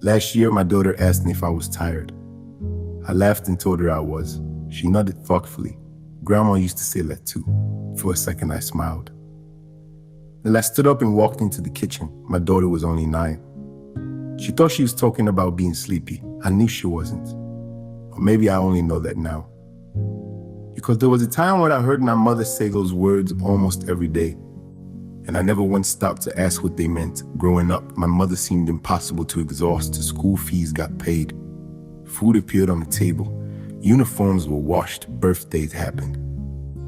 Last year, my daughter asked me if I was tired. I laughed and told her I was. She nodded thoughtfully. Grandma used to say that too. For a second, I smiled. Then I stood up and walked into the kitchen. My daughter was only 9. She thought she was talking about being sleepy. I knew she wasn't. Or maybe I only know that now. Because there was a time when I heard my mother say those words almost every day, and I never once stopped to ask what they meant. Growing up, my mother seemed impossible to exhaust till school fees got paid. Food appeared on the table. Uniforms were washed. Birthdays happened.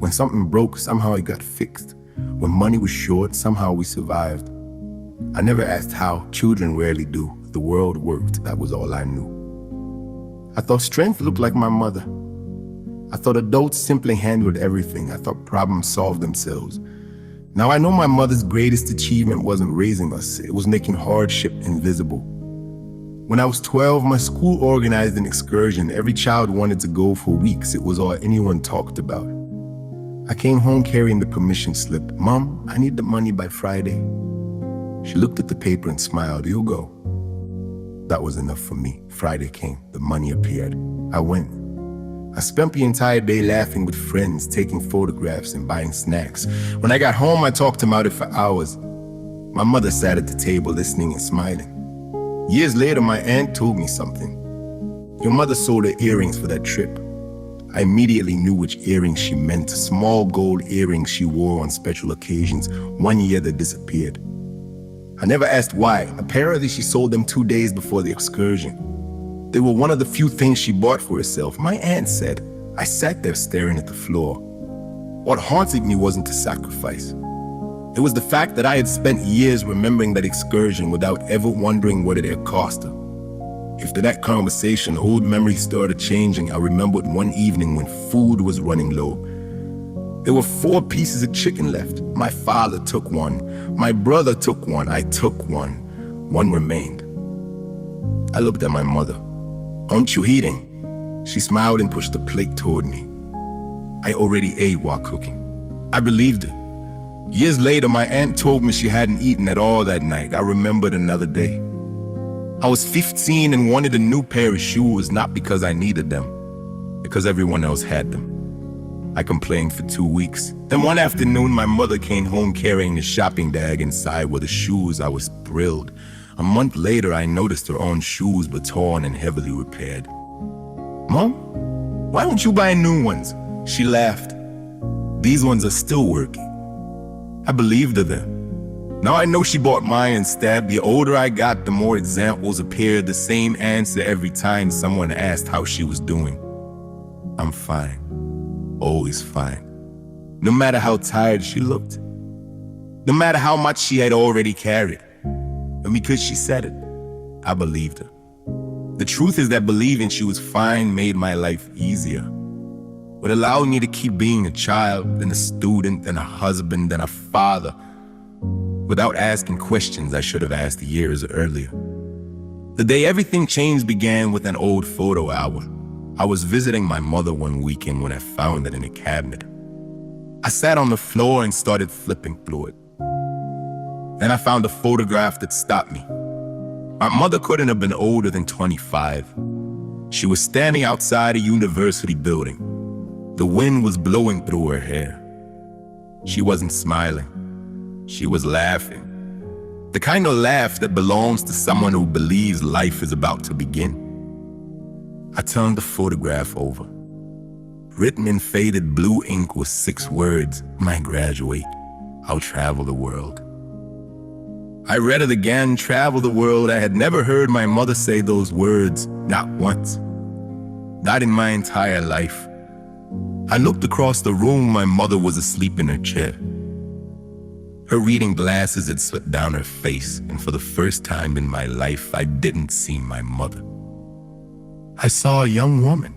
When something broke, somehow it got fixed. When money was short, somehow we survived. I never asked how. Children rarely do. The world worked. That was all I knew. I thought strength looked like my mother. I thought adults simply handled everything. I thought problems solved themselves. Now I know my mother's greatest achievement wasn't raising us. It was making hardship invisible. When I was 12, my school organized an excursion. Every child wanted to go for weeks. It was all anyone talked about. I came home carrying the permission slip. Mom, I need the money by Friday. She looked at the paper and smiled. You'll go. That was enough for me. Friday came. The money appeared. I went. I spent the entire day laughing with friends, taking photographs and buying snacks. When I got home, I talked about it for hours. My mother sat at the table listening and smiling. Years later, my aunt told me something. Your mother sold her earrings for that trip. I immediately knew which earrings she meant. Small gold earrings she wore on special occasions. One year they disappeared. I never asked why. Apparently she sold them 2 days before the excursion. They were one of the few things she bought for herself. My aunt said. I sat there staring at the floor. What haunted me wasn't the sacrifice. It was the fact that I had spent years remembering that excursion without ever wondering what it had cost her. After that conversation, old memories started changing. I remembered one evening when food was running low. There were 4 pieces of chicken left. My father took one. My brother took one. I took one. One remained. I looked at my mother. Aren't you eating? She smiled and pushed the plate toward me. I already ate while cooking. I believed her. Years later, my aunt told me she hadn't eaten at all that night. I remembered another day. I was 15 and wanted a new pair of shoes, not because I needed them, because everyone else had them. I complained for 2 weeks. Then one afternoon, my mother came home carrying a shopping bag. Inside were the shoes. I was thrilled. A month later, I noticed her own shoes were torn and heavily repaired. Mom, why don't you buy new ones? She laughed. These ones are still working. I believed her then. Now I know she bought mine instead. The older I got, the more examples appeared. The same answer every time someone asked how she was doing. I'm fine. Always fine. No matter how tired she looked. No matter how much she had already carried. And because she said it, I believed her. The truth is that believing she was fine made my life easier. It allowed me to keep being a child, then a student, then a husband, then a father, without asking questions I should have asked years earlier. The day everything changed began with an old photo album. I was visiting my mother one weekend when I found it in a cabinet. I sat on the floor and started flipping through it. Then I found a photograph that stopped me. My mother couldn't have been older than 25. She was standing outside a university building. The wind was blowing through her hair. She wasn't smiling. She was laughing. The kind of laugh that belongs to someone who believes life is about to begin. I turned the photograph over. Written in faded blue ink was 6 words. When I graduate, I'll travel the world. I read it again, travel the world. I had never heard my mother say those words, not once. Not in my entire life. I looked across the room. My mother was asleep in her chair. Her reading glasses had slipped down her face, and for the first time in my life, I didn't see my mother. I saw a young woman.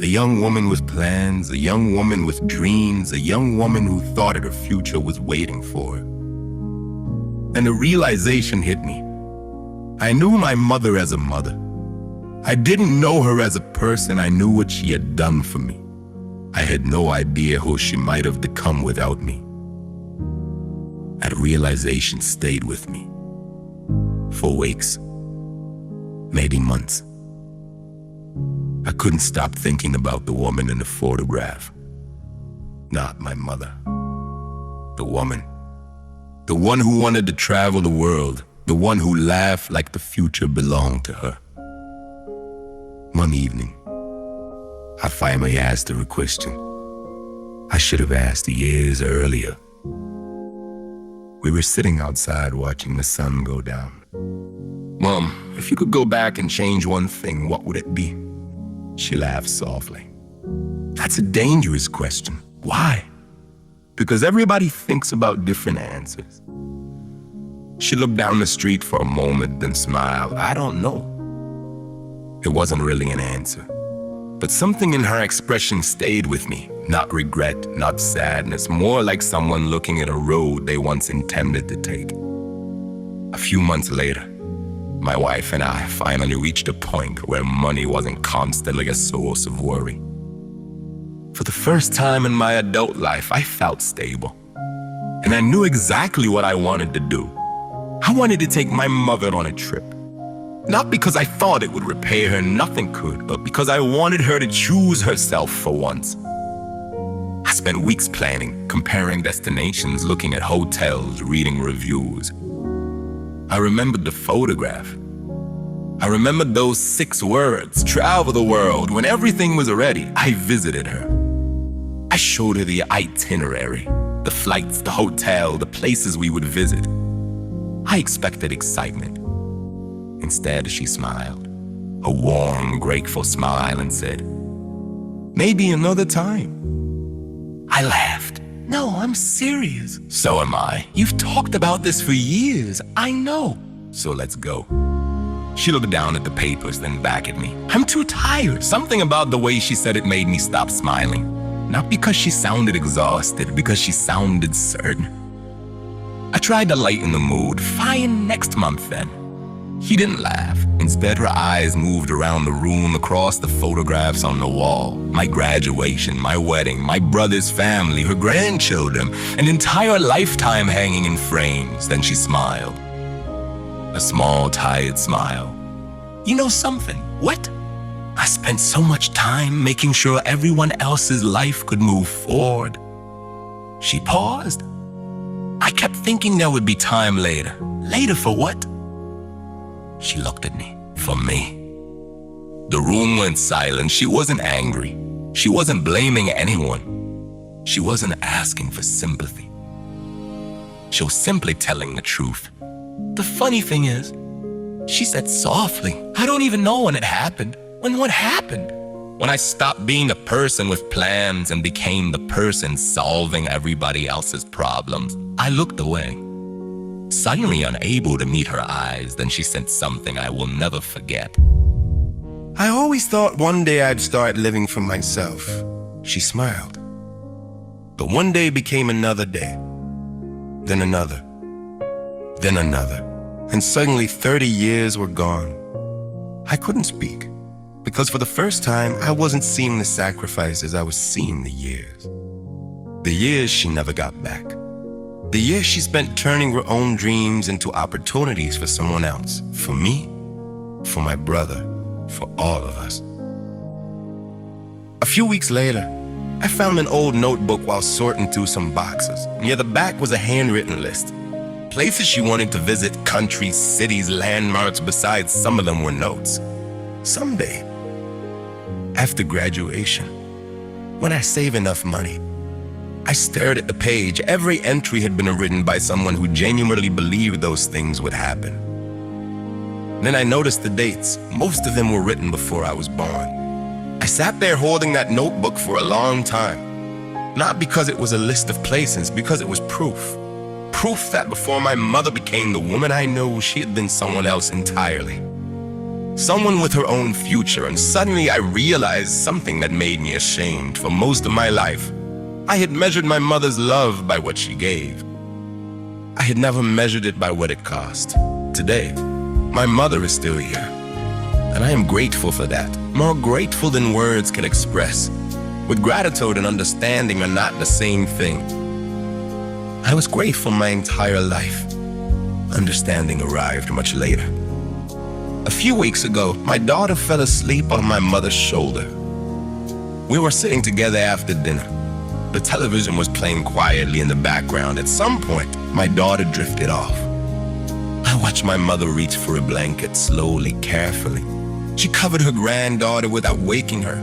A young woman with plans, a young woman with dreams, a young woman who thought her future was waiting for her. And a realization hit me. I knew my mother as a mother. I didn't know her as a person. I knew what she had done for me. I had no idea who she might have become without me. That realization stayed with me for weeks. maybe months. I couldn't stop thinking about the woman in the photograph. Not my mother. The woman. The one who wanted to travel the world. The one who laughed like the future belonged to her. One evening, I finally asked her a question I should have asked years earlier. We were sitting outside watching the sun go down. "Mom, if you could go back and change one thing, what would it be?" She laughed softly. "That's a dangerous question. Why?" "Because everybody thinks about different answers." She looked down the street for a moment, then smiled. "I don't know." It wasn't really an answer, but something in her expression stayed with me. Not regret, not sadness, more like someone looking at a road they once intended to take. A few months later, my wife and I finally reached a point where money wasn't constantly a source of worry. For the first time in my adult life, I felt stable. And I knew exactly what I wanted to do. I wanted to take my mother on a trip. Not because I thought it would repay her, nothing could, but because I wanted her to choose herself for once. I spent weeks planning, comparing destinations, looking at hotels, reading reviews. I remembered the photograph. I remembered those 6 words, travel the world. When everything was ready, I visited her. I showed her the itinerary, the flights, the hotel, the places we would visit. I expected excitement. Instead, she smiled, a warm, grateful smile, and said, "Maybe another time." I laughed. "No, I'm serious." "So am I. You've talked about this for years. I know. So let's go." She looked down at the papers, then back at me. "I'm too tired." Something about the way she said it made me stop smiling. Not because she sounded exhausted, because she sounded certain. I tried to lighten the mood. "Fine, next month then." She didn't laugh. Instead, her eyes moved around the room, across the photographs on the wall. My graduation, my wedding, my brother's family, her grandchildren, an entire lifetime hanging in frames. Then she smiled. A small, tired smile. "You know something?" "What?" "I spent so much time making sure everyone else's life could move forward." She paused. "I kept thinking there would be time later." "Later for what?" She looked at me. "For me." The room went silent. She wasn't angry. She wasn't blaming anyone. She wasn't asking for sympathy. She was simply telling the truth. The funny thing is, she said softly, "I don't even know when it happened." "When what happened?" "When I stopped being a person with plans and became the person solving everybody else's problems." I looked away, suddenly unable to meet her eyes. Then she said something I will never forget. "I always thought one day I'd start living for myself." She smiled. But one day became another day, then another, then another, and suddenly 30 years were gone. I couldn't speak, because for the first time, I wasn't seeing the sacrifices, I was seeing the years. The years she never got back. The years she spent turning her own dreams into opportunities for someone else. For me, for my brother, for all of us. A few weeks later, I found an old notebook while sorting through some boxes. Near the back was a handwritten list. Places she wanted to visit, countries, cities, landmarks. Besides, some of them were notes. Someday, after graduation, when I save enough money. I stared at the page. Every entry had been written by someone who genuinely believed those things would happen. Then I noticed the dates. Most of them were written before I was born. I sat there holding that notebook for a long time. Not because it was a list of places, because it was proof. Proof that before my mother became the woman I knew, she had been someone else entirely. Someone with her own future. And suddenly I realized something that made me ashamed. For most of my life, I had measured my mother's love by what she gave. I had never measured it by what it cost. Today, my mother is still here, and I am grateful for that. More grateful than words can express. With gratitude and understanding are not the same thing. I was grateful my entire life. Understanding arrived much later. A few weeks ago, my daughter fell asleep on my mother's shoulder. We were sitting together after dinner. The television was playing quietly in the background. At some point, my daughter drifted off. I watched my mother reach for a blanket slowly, carefully. She covered her granddaughter without waking her.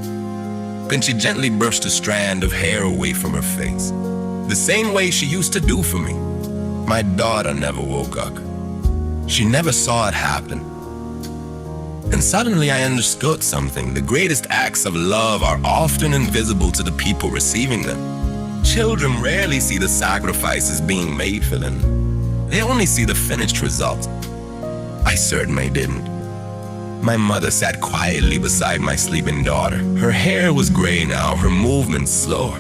Then she gently brushed a strand of hair away from her face, the same way she used to do for me. My daughter never woke up. She never saw it happen. And suddenly I understood something. The greatest acts of love are often invisible to the people receiving them. Children rarely see the sacrifices being made for them. They only see the finished result. I certainly didn't. My mother sat quietly beside my sleeping daughter. Her hair was gray now, her movements slower.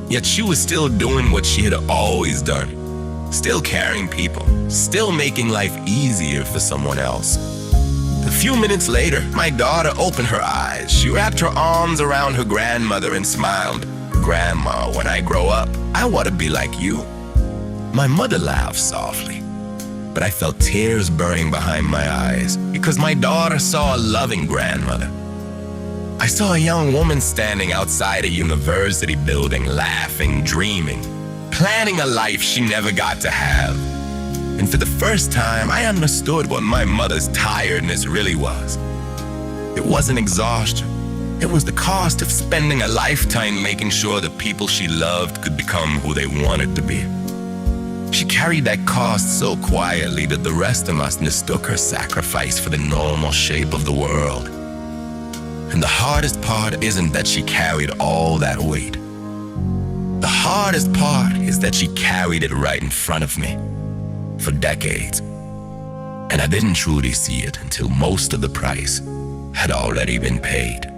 Yet she was still doing what she had always done. Still carrying people, still making life easier for someone else. A few minutes later, my daughter opened her eyes. She wrapped her arms around her grandmother and smiled. "Grandma, when I grow up, I want to be like you." My mother laughed softly, but I felt tears burning behind my eyes because my daughter saw a loving grandmother. I saw a young woman standing outside a university building, laughing, dreaming, planning a life she never got to have. And for the first time, I understood what my mother's tiredness really was. It wasn't exhaustion. It was the cost of spending a lifetime making sure the people she loved could become who they wanted to be. She carried that cost so quietly that the rest of us mistook her sacrifice for the normal shape of the world. And the hardest part isn't that she carried all that weight. The hardest part is that she carried it right in front of me for decades. And I didn't truly see it until most of the price had already been paid.